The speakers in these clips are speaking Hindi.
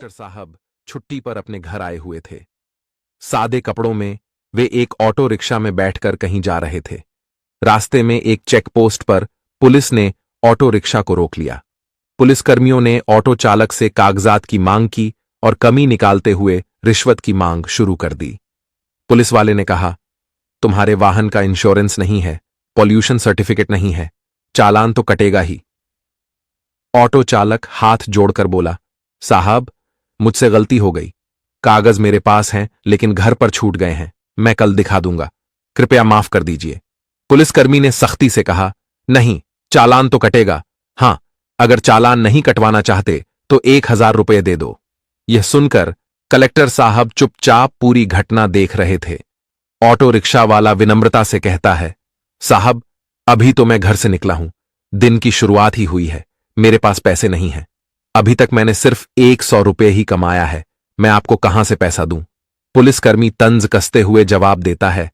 कलेक्टर साहब छुट्टी पर अपने घर आए हुए थे। सादे कपड़ों में वे एक ऑटो रिक्शा में बैठकर कहीं जा रहे थे। रास्ते में एक चेक पोस्ट पर पुलिस ने ऑटो रिक्शा को रोक लिया। पुलिसकर्मियों ने ऑटो चालक से कागजात की मांग की और कमी निकालते हुए रिश्वत की मांग शुरू कर दी। पुलिस वाले ने कहा, तुम्हारे वाहन का इंश्योरेंस नहीं है, पॉल्यूशन सर्टिफिकेट नहीं है, चालान तो कटेगा ही। ऑटो चालक हाथ जोड़कर बोला, साहब, मुझसे गलती हो गई, कागज मेरे पास हैं लेकिन घर पर छूट गए हैं, मैं कल दिखा दूंगा, कृपया माफ कर दीजिए। पुलिसकर्मी ने सख्ती से कहा, नहीं, चालान तो कटेगा। हां, अगर चालान नहीं कटवाना चाहते तो 1000 रुपये दे दो। यह सुनकर कलेक्टर साहब चुपचाप पूरी घटना देख रहे थे। ऑटो रिक्शा वाला विनम्रता से कहता है, साहब, अभी तो मैं घर से निकला हूं, दिन की शुरुआत ही हुई है, मेरे पास पैसे नहीं हैं। अभी तक मैंने सिर्फ 100 रुपये ही कमाया है, मैं आपको कहां से पैसा दूं? पुलिसकर्मी तंज कसते हुए जवाब देता है,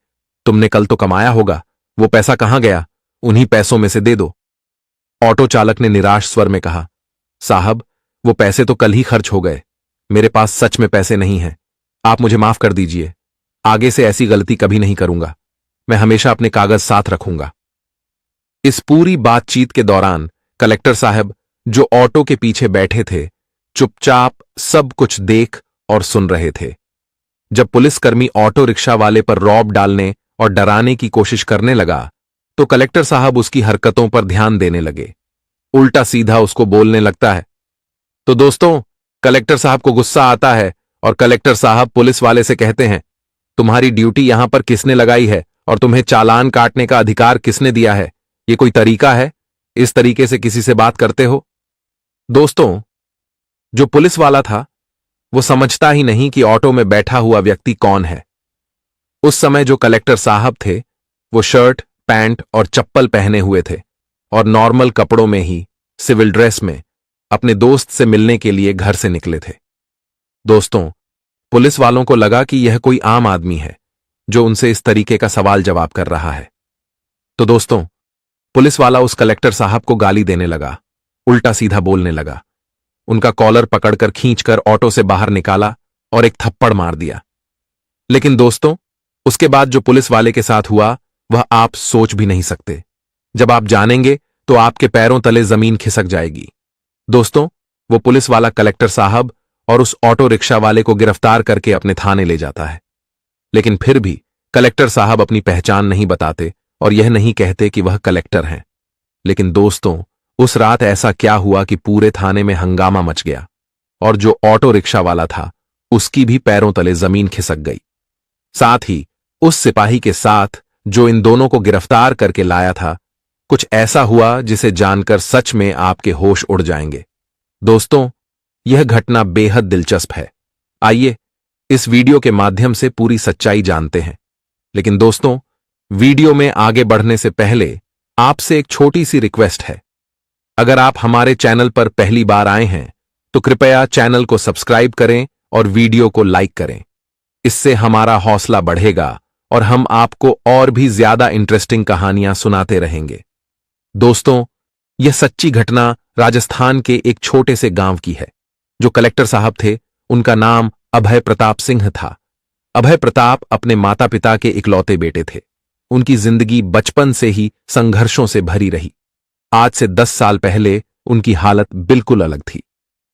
तुमने कल तो कमाया होगा, वो पैसा कहां गया? उन्हीं पैसों में से दे दो। ऑटो चालक ने निराश स्वर में कहा, साहब, वो पैसे तो कल ही खर्च हो गए, मेरे पास सच में पैसे नहीं हैं, आप मुझे माफ कर दीजिए, आगे से ऐसी गलती कभी नहीं करूंगा, मैं हमेशा अपने कागज साथ रखूंगा। इस पूरी बातचीत के दौरान कलेक्टर साहब, जो ऑटो के पीछे बैठे थे, चुपचाप सब कुछ देख और सुन रहे थे। जब पुलिसकर्मी ऑटो रिक्शा वाले पर रौब डालने और डराने की कोशिश करने लगा, तो कलेक्टर साहब उसकी हरकतों पर ध्यान देने लगे, उल्टा सीधा उसको बोलने लगता है। तो दोस्तों, कलेक्टर साहब को गुस्सा आता है और कलेक्टर साहब पुलिस वाले से कहते हैं, तुम्हारी ड्यूटी यहां पर किसने लगाई है और तुम्हें चालान काटने का अधिकार किसने दिया है? ये कोई तरीका है? इस तरीके से किसी से बात करते हो? दोस्तों, जो पुलिस वाला था वो समझता ही नहीं कि ऑटो में बैठा हुआ व्यक्ति कौन है। उस समय जो कलेक्टर साहब थे वो शर्ट, पैंट और चप्पल पहने हुए थे और नॉर्मल कपड़ों में ही, सिविल ड्रेस में, अपने दोस्त से मिलने के लिए घर से निकले थे। दोस्तों, पुलिस वालों को लगा कि यह कोई आम आदमी है जो उनसे इस तरीके का सवाल जवाब कर रहा है। तो दोस्तों, पुलिस वाला उस कलेक्टर साहब को गाली देने लगा, उल्टा सीधा बोलने लगा, उनका कॉलर पकड़कर खींचकर ऑटो से बाहर निकाला और एक थप्पड़ मार दिया। लेकिन दोस्तों, उसके बाद जो पुलिस वाले के साथ हुआ वह आप सोच भी नहीं सकते। जब आप जानेंगे तो आपके पैरों तले जमीन खिसक जाएगी। दोस्तों, वो पुलिस वाला कलेक्टर साहब और उस ऑटो रिक्शा वाले को गिरफ्तार करके अपने थाने ले जाता है। लेकिन फिर भी कलेक्टर साहब अपनी पहचान नहीं बताते और यह नहीं कहते कि वह कलेक्टर हैं। लेकिन दोस्तों, उस रात ऐसा क्या हुआ कि पूरे थाने में हंगामा मच गया और जो ऑटो रिक्शा वाला था उसकी भी पैरों तले जमीन खिसक गई। साथ ही उस सिपाही के साथ जो इन दोनों को गिरफ्तार करके लाया था, कुछ ऐसा हुआ जिसे जानकर सच में आपके होश उड़ जाएंगे। दोस्तों, यह घटना बेहद दिलचस्प है। आइए इस वीडियो के माध्यम से पूरी सच्चाई जानते हैं। लेकिन दोस्तों, वीडियो में आगे बढ़ने से पहले आपसे एक छोटी सी रिक्वेस्ट है। अगर आप हमारे चैनल पर पहली बार आए हैं तो कृपया चैनल को सब्सक्राइब करें और वीडियो को लाइक करें। इससे हमारा हौसला बढ़ेगा और हम आपको और भी ज्यादा इंटरेस्टिंग कहानियां सुनाते रहेंगे। दोस्तों, यह सच्ची घटना राजस्थान के एक छोटे से गांव की है। जो कलेक्टर साहब थे उनका नाम अभय प्रताप सिंह था। अभय प्रताप अपने माता पिता के इकलौते बेटे थे। उनकी जिंदगी बचपन से ही संघर्षों से भरी रही। आज से 10 साल पहले उनकी हालत बिल्कुल अलग थी।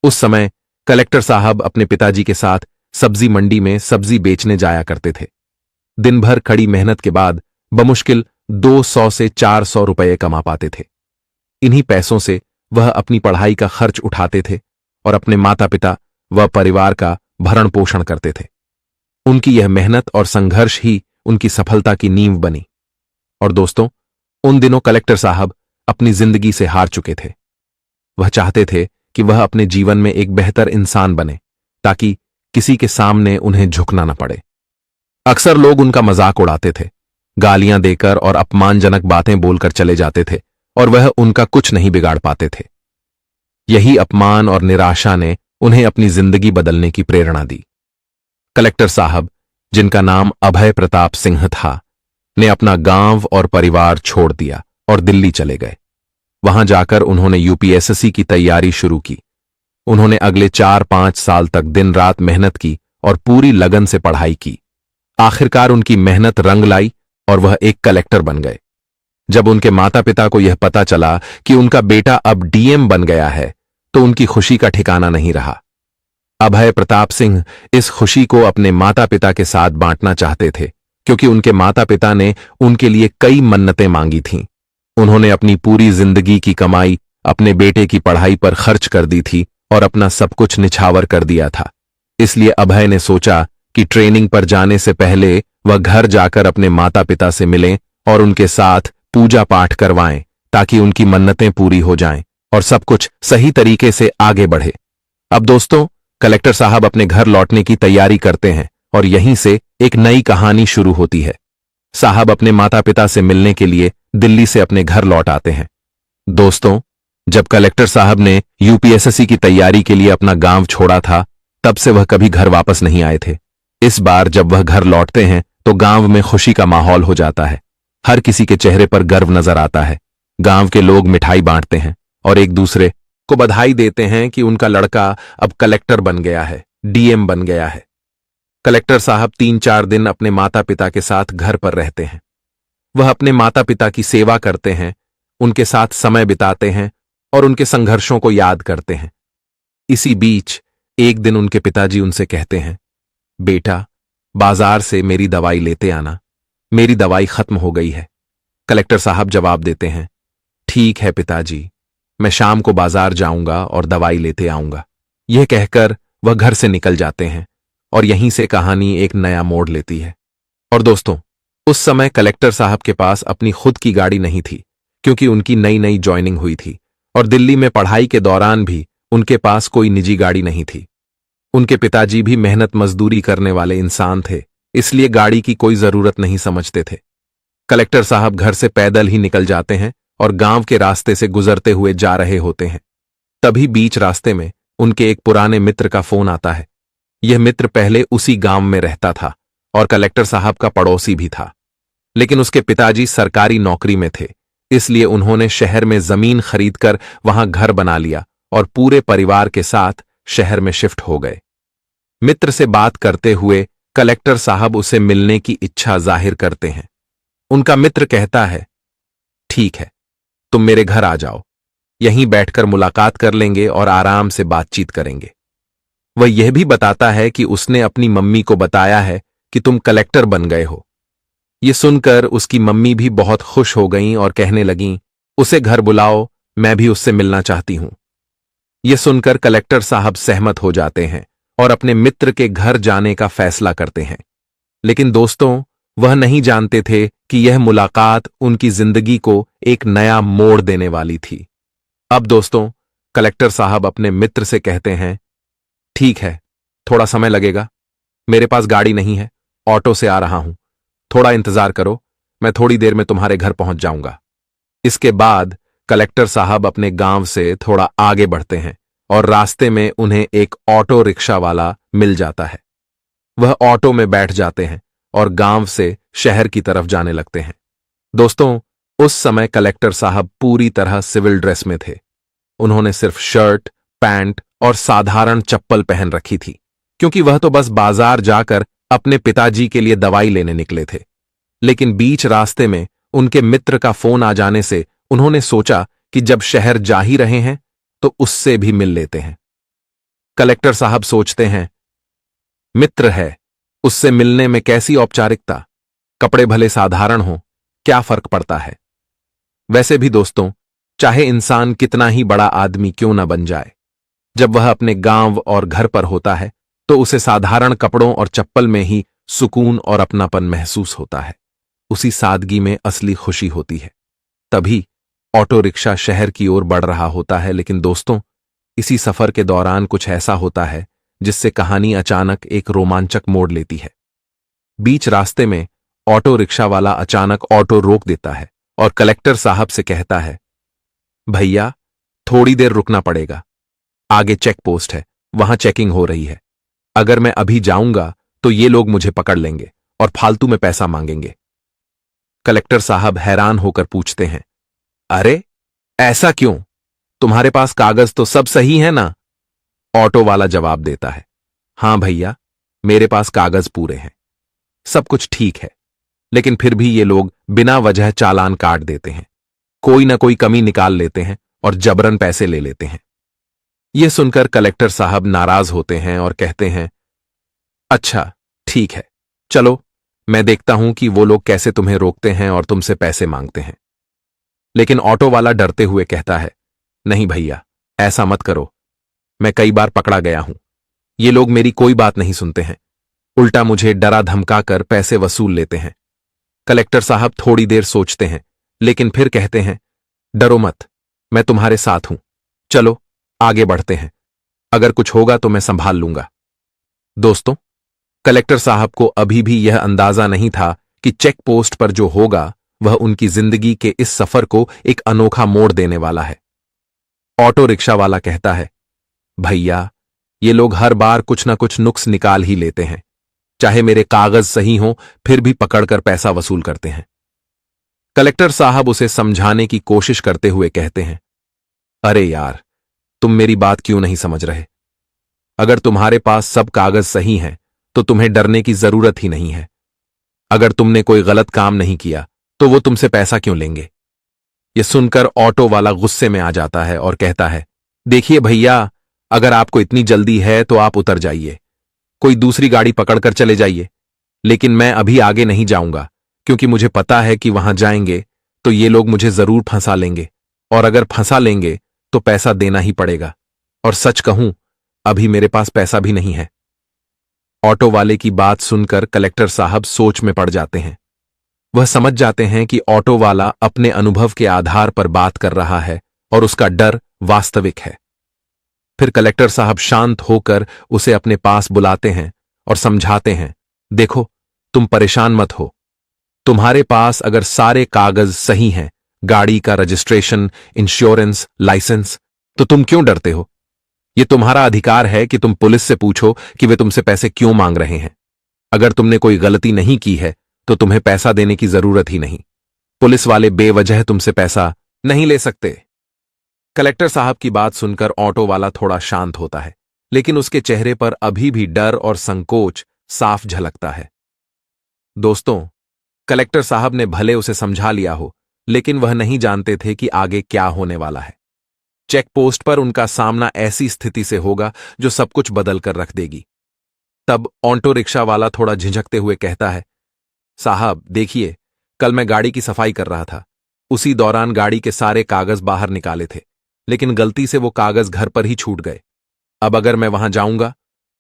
उस समय कलेक्टर साहब अपने पिताजी के साथ सब्जी मंडी में सब्जी बेचने जाया करते थे। दिन भर कड़ी मेहनत के बाद बमुश्किल 200 से 400 रुपये कमा पाते थे। इन्हीं पैसों से वह अपनी पढ़ाई का खर्च उठाते थे और अपने माता पिता व परिवार का भरण पोषण करते थे। उनकी यह मेहनत और संघर्ष ही उनकी सफलता की नींव बनी। और दोस्तों, उन दिनों कलेक्टर साहब अपनी जिंदगी से हार चुके थे। वह चाहते थे कि वह अपने जीवन में एक बेहतर इंसान बने ताकि किसी के सामने उन्हें झुकना न पड़े। अक्सर लोग उनका मजाक उड़ाते थे, गालियां देकर और अपमानजनक बातें बोलकर चले जाते थे और वह उनका कुछ नहीं बिगाड़ पाते थे। यही अपमान और निराशा ने उन्हें अपनी जिंदगी बदलने की प्रेरणा दी। कलेक्टर साहब, जिनका नाम अभय प्रताप सिंह था, ने अपना गांव और परिवार छोड़ दिया और दिल्ली चले गए। वहां जाकर उन्होंने यूपीएससी की तैयारी शुरू की। उन्होंने अगले 4-5 साल तक दिन रात मेहनत की और पूरी लगन से पढ़ाई की। आखिरकार उनकी मेहनत रंग लाई और वह एक कलेक्टर बन गए। जब उनके माता पिता को यह पता चला कि उनका बेटा अब डीएम बन गया है, तो उनकी खुशी का ठिकाना नहीं रहा। अभय प्रताप सिंह इस खुशी को अपने माता पिता के साथ बांटना चाहते थे, क्योंकि उनके माता पिता ने उनके लिए कई मन्नतें मांगी थीं। उन्होंने अपनी पूरी जिंदगी की कमाई अपने बेटे की पढ़ाई पर खर्च कर दी थी और अपना सब कुछ निछावर कर दिया था। इसलिए अभय ने सोचा कि ट्रेनिंग पर जाने से पहले वह घर जाकर अपने माता पिता से मिलें और उनके साथ पूजा पाठ करवाएं, ताकि उनकी मन्नतें पूरी हो जाएं और सब कुछ सही तरीके से आगे बढ़े। अब दोस्तों, कलेक्टर साहब अपने घर लौटने की तैयारी करते हैं और यहीं से एक नई कहानी शुरू होती है। साहब अपने माता पिता से मिलने के लिए दिल्ली से अपने घर लौट आते हैं। दोस्तों, जब कलेक्टर साहब ने यूपीएसएससी की तैयारी के लिए अपना गांव छोड़ा था, तब से वह कभी घर वापस नहीं आए थे। इस बार जब वह घर लौटते हैं तो गांव में खुशी का माहौल हो जाता है। हर किसी के चेहरे पर गर्व नजर आता है। गांव के लोग मिठाई बांटते हैं और एक दूसरे को बधाई देते हैं कि उनका लड़का अब कलेक्टर बन गया है, डीएम बन गया है। कलेक्टर साहब 3-4 दिन अपने माता पिता के साथ घर पर रहते हैं। वह अपने माता पिता की सेवा करते हैं, उनके साथ समय बिताते हैं और उनके संघर्षों को याद करते हैं। इसी बीच एक दिन उनके पिताजी उनसे कहते हैं, बेटा, बाजार से मेरी दवाई लेते आना, मेरी दवाई खत्म हो गई है। कलेक्टर साहब जवाब देते हैं, ठीक है पिताजी, मैं शाम को बाजार जाऊंगा और दवाई लेते आऊंगा। यह कहकर वह घर से निकल जाते हैं और यहीं से कहानी एक नया मोड़ लेती है। और दोस्तों, उस समय कलेक्टर साहब के पास अपनी खुद की गाड़ी नहीं थी, क्योंकि उनकी नई नई ज्वाइनिंग हुई थी और दिल्ली में पढ़ाई के दौरान भी उनके पास कोई निजी गाड़ी नहीं थी। उनके पिताजी भी मेहनत मजदूरी करने वाले इंसान थे, इसलिए गाड़ी की कोई जरूरत नहीं समझते थे। कलेक्टर साहब घर से पैदल ही निकल जाते हैं और गांव के रास्ते से गुजरते हुए जा रहे होते हैं। तभी बीच रास्ते में उनके एक पुराने मित्र का फोन आता है। यह मित्र पहले उसी गांव में रहता था और कलेक्टर साहब का पड़ोसी भी था, लेकिन उसके पिताजी सरकारी नौकरी में थे, इसलिए उन्होंने शहर में जमीन खरीदकर वहां घर बना लिया और पूरे परिवार के साथ शहर में शिफ्ट हो गए। मित्र से बात करते हुए कलेक्टर साहब उसे मिलने की इच्छा जाहिर करते हैं। उनका मित्र कहता है, ठीक है, तुम मेरे घर आ जाओ, यहीं बैठकर मुलाकात कर लेंगे और आराम से बातचीत करेंगे। वह यह भी बताता है कि उसने अपनी मम्मी को बताया है कि तुम कलेक्टर बन गए हो। यह सुनकर उसकी मम्मी भी बहुत खुश हो गईं और कहने लगीं, उसे घर बुलाओ, मैं भी उससे मिलना चाहती हूं। यह सुनकर कलेक्टर साहब सहमत हो जाते हैं और अपने मित्र के घर जाने का फैसला करते हैं। लेकिन दोस्तों, वह नहीं जानते थे कि यह मुलाकात उनकी जिंदगी को एक नया मोड़ देने वाली थी। अब दोस्तों, कलेक्टर साहब अपने मित्र से कहते हैं, ठीक है, थोड़ा समय लगेगा, मेरे पास गाड़ी नहीं है, ऑटो से आ रहा हूं, थोड़ा इंतजार करो, मैं थोड़ी देर में तुम्हारे घर पहुंच जाऊंगा। इसके बाद कलेक्टर साहब अपने गांव से थोड़ा आगे बढ़ते हैं और रास्ते में उन्हें एक ऑटो रिक्शा वाला मिल जाता है। वह ऑटो में बैठ जाते हैं और गांव से शहर की तरफ जाने लगते हैं। दोस्तों, उस समय कलेक्टर साहब पूरी तरह सिविल ड्रेस में थे। उन्होंने सिर्फ शर्ट, पैंट और साधारण चप्पल पहन रखी थी, क्योंकि वह तो बस बाजार जाकर अपने पिताजी के लिए दवाई लेने निकले थे। लेकिन बीच रास्ते में उनके मित्र का फोन आ जाने से उन्होंने सोचा कि जब शहर जा ही रहे हैं तो उससे भी मिल लेते हैं। कलेक्टर साहब सोचते हैं, मित्र है, उससे मिलने में कैसी औपचारिकता, कपड़े भले साधारण हों, क्या फर्क पड़ता है। वैसे भी दोस्तों, चाहे इंसान कितना ही बड़ा आदमी क्यों न बन जाए, जब वह अपने गांव और घर पर होता है तो उसे साधारण कपड़ों और चप्पल में ही सुकून और अपनापन महसूस होता है। उसी सादगी में असली खुशी होती है। तभी ऑटो रिक्शा शहर की ओर बढ़ रहा होता है, लेकिन दोस्तों, इसी सफर के दौरान कुछ ऐसा होता है जिससे कहानी अचानक एक रोमांचक मोड़ लेती है। बीच रास्ते में ऑटो रिक्शा वाला अचानक ऑटो रोक देता है और कलेक्टर साहब से कहता है, भैया, थोड़ी देर रुकना पड़ेगा, आगे चेक पोस्ट है, वहां चेकिंग हो रही है। अगर मैं अभी जाऊंगा तो ये लोग मुझे पकड़ लेंगे और फालतू में पैसा मांगेंगे। कलेक्टर साहब हैरान होकर पूछते हैं, अरे ऐसा क्यों, तुम्हारे पास कागज तो सब सही है ना। ऑटो वाला जवाब देता है, हां भैया, मेरे पास कागज पूरे हैं, सब कुछ ठीक है। लेकिन फिर भी ये लोग बिना वजह चालान काट देते हैं, कोई ना कोई कमी निकाल लेते हैं और जबरन पैसे ले लेते हैं। यह सुनकर कलेक्टर साहब नाराज होते हैं और कहते हैं, अच्छा ठीक है, चलो मैं देखता हूं कि वो लोग कैसे तुम्हें रोकते हैं और तुमसे पैसे मांगते हैं। लेकिन ऑटो वाला डरते हुए कहता है, नहीं भैया, ऐसा मत करो, मैं कई बार पकड़ा गया हूं, ये लोग मेरी कोई बात नहीं सुनते हैं, उल्टा मुझे डरा धमका कर पैसे वसूल लेते हैं। कलेक्टर साहब थोड़ी देर सोचते हैं, लेकिन फिर कहते हैं, डरो मत, मैं तुम्हारे साथ हूं, चलो आगे बढ़ते हैं, अगर कुछ होगा तो मैं संभाल लूंगा। दोस्तों, कलेक्टर साहब को अभी भी यह अंदाजा नहीं था कि चेक पोस्ट पर जो होगा वह उनकी जिंदगी के इस सफर को एक अनोखा मोड़ देने वाला है। ऑटो रिक्शा वाला कहता है, भैया, ये लोग हर बार कुछ ना कुछ नुक्स निकाल ही लेते हैं, चाहे मेरे कागज सही हों फिर भी पकड़कर पैसा वसूल करते हैं। कलेक्टर साहब उसे समझाने की कोशिश करते हुए कहते हैं, अरे यार, तुम मेरी बात क्यों नहीं समझ रहे? अगर तुम्हारे पास सब कागज सही हैं तो तुम्हें डरने की जरूरत ही नहीं है। अगर तुमने कोई गलत काम नहीं किया तो वो तुमसे पैसा क्यों लेंगे? यह सुनकर ऑटो वाला गुस्से में आ जाता है और कहता है, देखिए भैया, अगर आपको इतनी जल्दी है तो आप उतर जाइए, कोई दूसरी गाड़ी पकड़कर चले जाइए, लेकिन मैं अभी आगे नहीं जाऊंगा क्योंकि मुझे पता है कि वहां जाएंगे तो ये लोग मुझे जरूर फंसा लेंगे, और अगर फंसा लेंगे तो पैसा देना ही पड़ेगा, और सच कहूं, अभी मेरे पास पैसा भी नहीं है। ऑटो वाले की बात सुनकर कलेक्टर साहब सोच में पड़ जाते हैं। वह समझ जाते हैं कि ऑटो वाला अपने अनुभव के आधार पर बात कर रहा है और उसका डर वास्तविक है। फिर कलेक्टर साहब शांत होकर उसे अपने पास बुलाते हैं और समझाते हैं, देखो, तुम परेशान मत हो, तुम्हारे पास अगर सारे कागज सही हैं, गाड़ी का रजिस्ट्रेशन, इंश्योरेंस, लाइसेंस, तो तुम क्यों डरते हो? यह तुम्हारा अधिकार है कि तुम पुलिस से पूछो कि वे तुमसे पैसे क्यों मांग रहे हैं। अगर तुमने कोई गलती नहीं की है तो तुम्हें पैसा देने की जरूरत ही नहीं। पुलिस वाले बेवजह तुमसे पैसा नहीं ले सकते। कलेक्टर साहब की बात सुनकर ऑटो वाला थोड़ा शांत होता है, लेकिन उसके चेहरे पर अभी भी डर और संकोच साफ झलकता है। दोस्तों, कलेक्टर साहब ने भले उसे समझा लिया हो, लेकिन वह नहीं जानते थे कि आगे क्या होने वाला है। चेक पोस्ट पर उनका सामना ऐसी स्थिति से होगा जो सब कुछ बदल कर रख देगी। तब ऑटो रिक्शा वाला थोड़ा झिझकते हुए कहता है, साहब देखिए, कल मैं गाड़ी की सफाई कर रहा था, उसी दौरान गाड़ी के सारे कागज बाहर निकाले थे, लेकिन गलती से वो कागज घर पर ही छूट गए। अब अगर मैं वहां जाऊंगा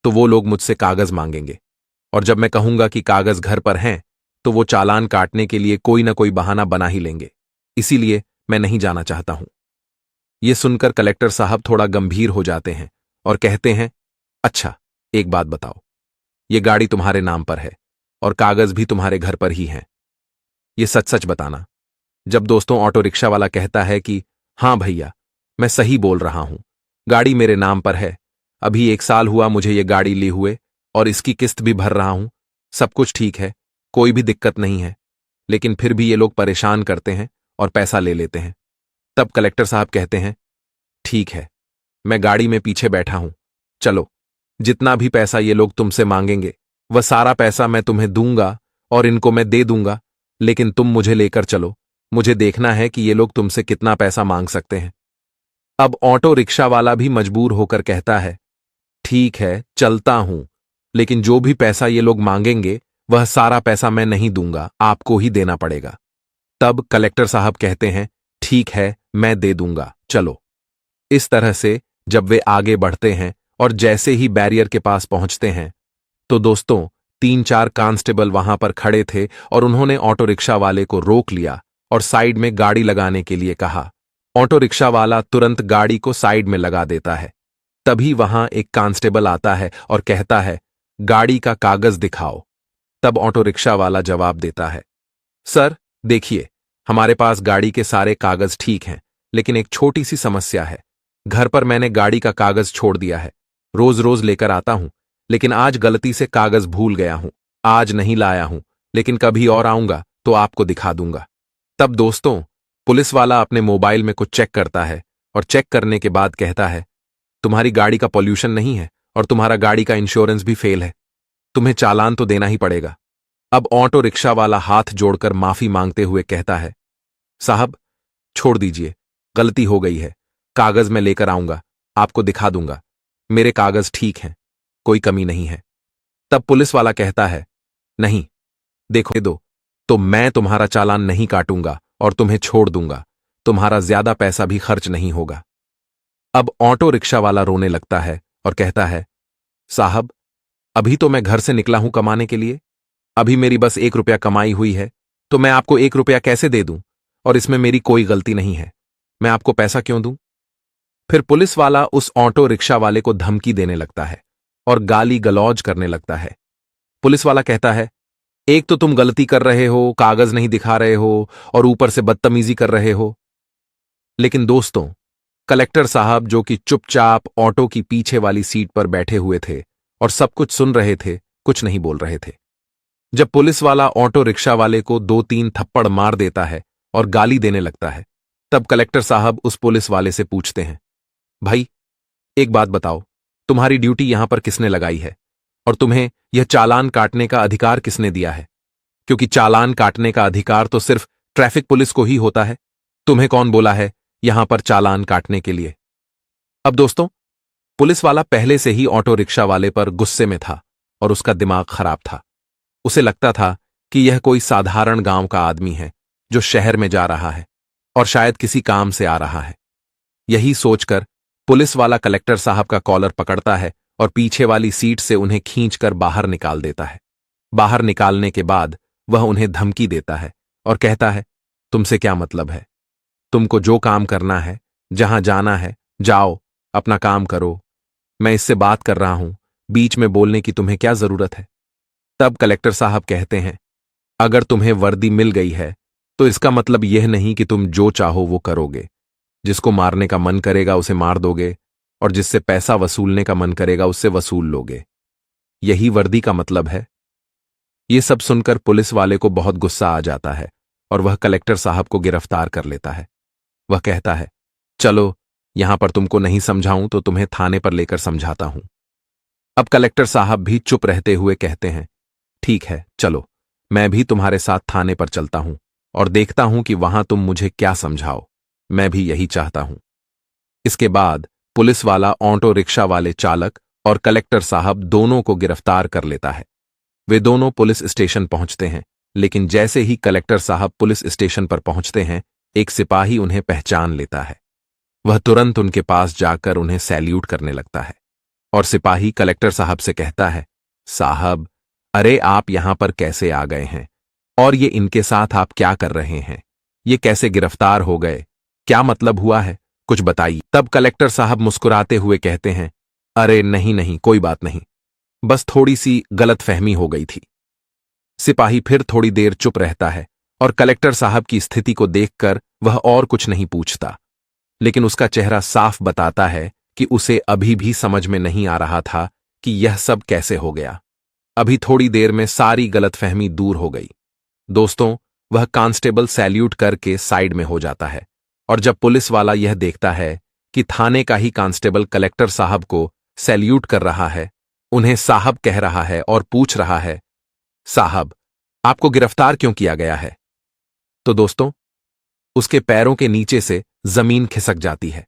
तो वो लोग मुझसे कागज मांगेंगे, और जब मैं कहूंगा कि कागज घर पर हैं तो वो चालान काटने के लिए कोई ना कोई बहाना बना ही लेंगे, इसीलिए मैं नहीं जाना चाहता हूं। यह सुनकर कलेक्टर साहब थोड़ा गंभीर हो जाते हैं और कहते हैं, अच्छा एक बात बताओ, ये गाड़ी तुम्हारे नाम पर है और कागज भी तुम्हारे घर पर ही हैं, ये सच सच बताना। जब दोस्तों ऑटो रिक्शा वाला कहता है कि हां भैया, मैं सही बोल रहा हूं, गाड़ी मेरे नाम पर है, अभी 1 साल हुआ मुझे ये गाड़ी ली हुए और इसकी किस्त भी भर रहा हूं, सब कुछ ठीक है, कोई भी दिक्कत नहीं है, लेकिन फिर भी ये लोग परेशान करते हैं और पैसा ले लेते हैं। तब कलेक्टर साहब कहते हैं, ठीक है, मैं गाड़ी में पीछे बैठा हूं, चलो, जितना भी पैसा ये लोग तुमसे मांगेंगे वह सारा पैसा मैं तुम्हें दूंगा और इनको मैं दे दूंगा, लेकिन तुम मुझे लेकर चलो, मुझे देखना है कि ये लोग तुमसे कितना पैसा मांग सकते हैं। अब ऑटो रिक्शा वाला भी मजबूर होकर कहता है, ठीक है, चलता हूं, लेकिन जो भी पैसा ये लोग मांगेंगे वह सारा पैसा मैं नहीं दूंगा, आपको ही देना पड़ेगा। तब कलेक्टर साहब कहते हैं, ठीक है, मैं दे दूंगा, चलो। इस तरह से जब वे आगे बढ़ते हैं और जैसे ही बैरियर के पास पहुंचते हैं तो दोस्तों 3-4 कांस्टेबल वहां पर खड़े थे और उन्होंने ऑटो रिक्शा वाले को रोक लिया और साइड में गाड़ी लगाने के लिए कहा। ऑटो रिक्शा वाला तुरंत गाड़ी को साइड में लगा देता है। तभी वहां एक कांस्टेबल आता है और कहता है, गाड़ी का कागज दिखाओ। तब ऑटो रिक्शा वाला जवाब देता है, सर देखिए, हमारे पास गाड़ी के सारे कागज ठीक हैं, लेकिन एक छोटी सी समस्या है, घर पर मैंने गाड़ी का कागज छोड़ दिया है, रोज रोज लेकर आता हूं, लेकिन आज गलती से कागज भूल गया हूं, आज नहीं लाया हूं, लेकिन कभी और आऊंगा तो आपको दिखा दूंगा। तब दोस्तों पुलिस वाला अपने मोबाइल में कुछ चेक करता है और चेक करने के बाद कहता है, तुम्हारी गाड़ी का पॉल्यूशन नहीं है और तुम्हारा गाड़ी का इंश्योरेंस भी फेल है। तुम्हें चालान तो देना ही पड़ेगा। अब ऑटो रिक्शा वाला हाथ जोड़कर माफी मांगते हुए कहता है, साहब छोड़ दीजिए, गलती हो गई है। कागज मैं लेकर आऊंगा, आपको दिखा दूंगा। मेरे कागज ठीक हैं, कोई कमी नहीं है। तब पुलिस वाला कहता है, नहीं, देखो दो तो मैं तुम्हारा चालान नहीं काटूंगा और तुम्हें छोड़ दूंगा। तुम्हारा ज्यादा पैसा भी खर्च नहीं होगा। अब ऑटो रिक्शा वाला रोने लगता है और कहता है, साहब अभी तो मैं घर से निकला हूं कमाने के लिए। अभी मेरी बस 1 रुपया कमाई हुई है, तो मैं आपको 1 रुपया कैसे दे दूं? और इसमें मेरी कोई गलती नहीं है, मैं आपको पैसा क्यों दूं? फिर पुलिस वाला उस ऑटो रिक्शा वाले को धमकी देने लगता है और गाली गलौज करने लगता है। पुलिस वाला कहता है, एक तो तुम गलती कर रहे हो, कागज नहीं दिखा रहे हो और ऊपर से बदतमीजी कर रहे हो। लेकिन दोस्तों, कलेक्टर साहब जो कि चुपचाप ऑटो की पीछे वाली सीट पर बैठे हुए थे और सब कुछ सुन रहे थे, कुछ नहीं बोल रहे थे। जब पुलिस वाला ऑटो रिक्शा वाले को 2-3 थप्पड़ मार देता है और गाली देने लगता है, तब कलेक्टर साहब उस पुलिस वाले से पूछते हैं, भाई एक बात बताओ, तुम्हारी ड्यूटी यहां पर किसने लगाई है और तुम्हें यह चालान काटने का अधिकार किसने दिया है? क्योंकि चालान काटने का अधिकार तो सिर्फ ट्रैफिक पुलिस को ही होता है। तुम्हें कौन बोला है यहां पर चालान काटने के लिए? अब दोस्तों, पुलिस वाला पहले से ही ऑटो रिक्शा वाले पर गुस्से में था और उसका दिमाग खराब था। उसे लगता था कि यह कोई साधारण गांव का आदमी है जो शहर में जा रहा है और शायद किसी काम से आ रहा है। यही सोचकर पुलिस वाला कलेक्टर साहब का कॉलर पकड़ता है और पीछे वाली सीट से उन्हें खींचकर बाहर निकाल देता है। बाहर निकालने के बाद वह उन्हें धमकी देता है और कहता है, तुमसे क्या मतलब है? तुमको जो काम करना है, जहां जाना है, जाओ, अपना काम करो। मैं इससे बात कर रहा हूं, बीच में बोलने की तुम्हें क्या जरूरत है? तब कलेक्टर साहब कहते हैं, अगर तुम्हें वर्दी मिल गई है तो इसका मतलब यह नहीं कि तुम जो चाहो वो करोगे। जिसको मारने का मन करेगा उसे मार दोगे और जिससे पैसा वसूलने का मन करेगा उससे वसूल लोगे। यही वर्दी का मतलब है। ये सब सुनकर पुलिस वाले को बहुत गुस्सा आ जाता है और वह कलेक्टर साहब को गिरफ्तार कर लेता है। वह कहता है, चलो, यहां पर तुमको नहीं समझाऊं तो तुम्हें थाने पर लेकर समझाता हूं। अब कलेक्टर साहब भी चुप रहते हुए कहते हैं, ठीक है, चलो, मैं भी तुम्हारे साथ थाने पर चलता हूं और देखता हूं कि वहां तुम मुझे क्या समझाओ। मैं भी यही चाहता हूं। इसके बाद पुलिस वाला ऑटो रिक्शा वाले चालक और कलेक्टर साहब दोनों को गिरफ्तार कर लेता है। वे दोनों पुलिस स्टेशन पहुंचते हैं, लेकिन जैसे ही कलेक्टर साहब पुलिस स्टेशन पर पहुंचते हैं, एक सिपाही उन्हें पहचान लेता है। वह तुरंत उनके पास जाकर उन्हें सैल्यूट करने लगता है और सिपाही कलेक्टर साहब से कहता है, साहब, अरे आप यहां पर कैसे आ गए हैं और ये इनके साथ आप क्या कर रहे हैं? ये कैसे गिरफ्तार हो गए? क्या मतलब हुआ है? कुछ बताइए। तब कलेक्टर साहब मुस्कुराते हुए कहते हैं, अरे नहीं नहीं, कोई बात नहीं, बस थोड़ी सी गलतफहमी हो गई थी। सिपाही फिर थोड़ी देर चुप रहता है और कलेक्टर साहब की स्थिति को देखकर वह और कुछ नहीं पूछता, लेकिन उसका चेहरा साफ बताता है कि उसे अभी भी समझ में नहीं आ रहा था कि यह सब कैसे हो गया। अभी थोड़ी देर में सारी गलतफहमी दूर हो गई। दोस्तों, वह कांस्टेबल सैल्यूट करके साइड में हो जाता है और जब पुलिस वाला यह देखता है कि थाने का ही कांस्टेबल कलेक्टर साहब को सैल्यूट कर रहा है, उन्हें साहब कह रहा है और पूछ रहा है, साहब, आपको गिरफ्तार क्यों किया गया है? तो दोस्तों, उसके पैरों के नीचे से जमीन खिसक जाती है।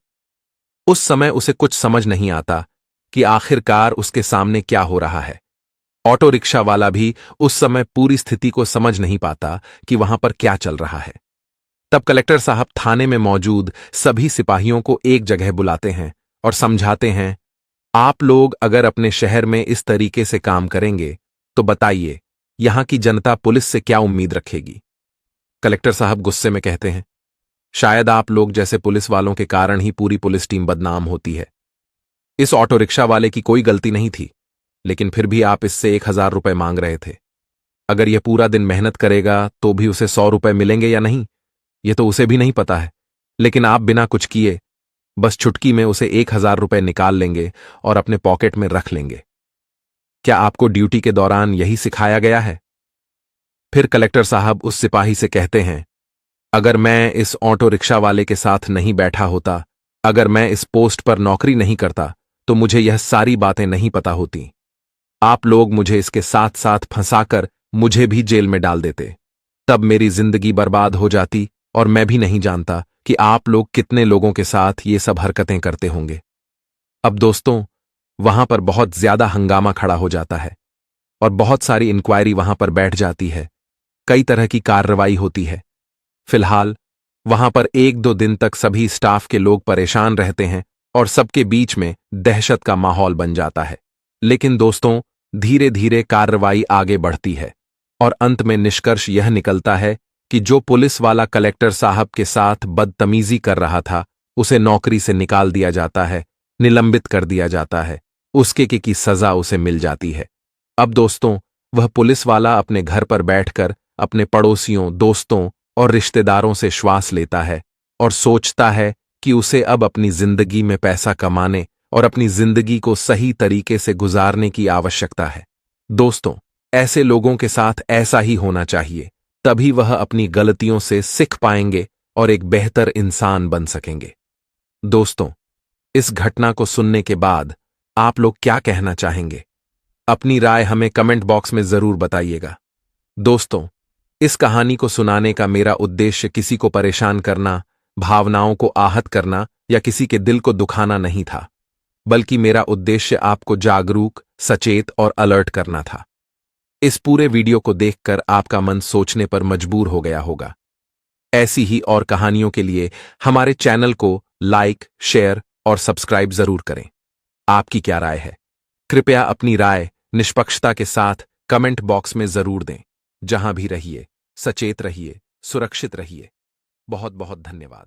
उस समय उसे कुछ समझ नहीं आता कि आखिरकार उसके सामने क्या हो रहा है। ऑटो रिक्शा वाला भी उस समय पूरी स्थिति को समझ नहीं पाता कि वहां पर क्या चल रहा है। तब कलेक्टर साहब थाने में मौजूद सभी सिपाहियों को एक जगह बुलाते हैं और समझाते हैं, आप लोग अगर अपने शहर में इस तरीके से काम करेंगे तो बताइए, यहां की जनता पुलिस से क्या उम्मीद रखेगी? कलेक्टर साहब गुस्से में कहते हैं, शायद आप लोग जैसे पुलिस वालों के कारण ही पूरी पुलिस टीम बदनाम होती है। इस ऑटो रिक्शा वाले की कोई गलती नहीं थी, लेकिन फिर भी आप इससे 1000 रुपए मांग रहे थे। अगर यह पूरा दिन मेहनत करेगा तो भी उसे 100 रुपए मिलेंगे या नहीं, यह तो उसे भी नहीं पता है। लेकिन आप बिना कुछ किए बस चुटकी में उसे 1000 रुपए निकाल लेंगे और अपने पॉकेट में रख लेंगे। क्या आपको ड्यूटी के दौरान यही सिखाया गया है? फिर कलेक्टर साहब उस सिपाही से कहते हैं, अगर मैं इस ऑटो रिक्शा वाले के साथ नहीं बैठा होता, अगर मैं इस पोस्ट पर नौकरी नहीं करता, तो मुझे यह सारी बातें नहीं पता होती। आप लोग मुझे इसके साथ साथ फंसाकर मुझे भी जेल में डाल देते। तब मेरी जिंदगी बर्बाद हो जाती और मैं भी नहीं जानता कि आप लोग कितने लोगों के साथ ये सब हरकतें करते होंगे। अब दोस्तों, वहां पर बहुत ज्यादा हंगामा खड़ा हो जाता है और बहुत सारी इंक्वायरी वहां पर बैठ जाती है। कई तरह की कार्रवाई होती है। फिलहाल वहां पर 1-2 दिन तक सभी स्टाफ के लोग परेशान रहते हैं और सबके बीच में दहशत का माहौल बन जाता है। लेकिन दोस्तों, धीरे धीरे कार्रवाई आगे बढ़ती है और अंत में निष्कर्ष यह निकलता है कि जो पुलिस वाला कलेक्टर साहब के साथ बदतमीजी कर रहा था, उसे नौकरी से निकाल दिया जाता है, निलंबित कर दिया जाता है, उसके की सजा उसे मिल जाती है। अब दोस्तों, वह पुलिस वाला अपने घर पर बैठकर अपने पड़ोसियों, दोस्तों और रिश्तेदारों से श्वास लेता है और सोचता है कि उसे अब अपनी जिंदगी में पैसा कमाने और अपनी जिंदगी को सही तरीके से गुजारने की आवश्यकता है। दोस्तों, ऐसे लोगों के साथ ऐसा ही होना चाहिए, तभी वह अपनी गलतियों से सीख पाएंगे और एक बेहतर इंसान बन सकेंगे। दोस्तों, इस घटना को सुनने के बाद आप लोग क्या कहना चाहेंगे? अपनी राय हमें कमेंट बॉक्स में जरूर बताइएगा। दोस्तों, इस कहानी को सुनाने का मेरा उद्देश्य किसी को परेशान करना, भावनाओं को आहत करना या किसी के दिल को दुखाना नहीं था, बल्कि मेरा उद्देश्य आपको जागरूक, सचेत और अलर्ट करना था। इस पूरे वीडियो को देखकर आपका मन सोचने पर मजबूर हो गया होगा। ऐसी ही और कहानियों के लिए हमारे चैनल को लाइक, शेयर और सब्सक्राइब जरूर करें। आपकी क्या राय है? कृपया अपनी राय निष्पक्षता के साथ कमेंट बॉक्स में जरूर दें। जहां भी रहिए, सचेत रहिए, सुरक्षित रहिए। बहुत बहुत धन्यवाद।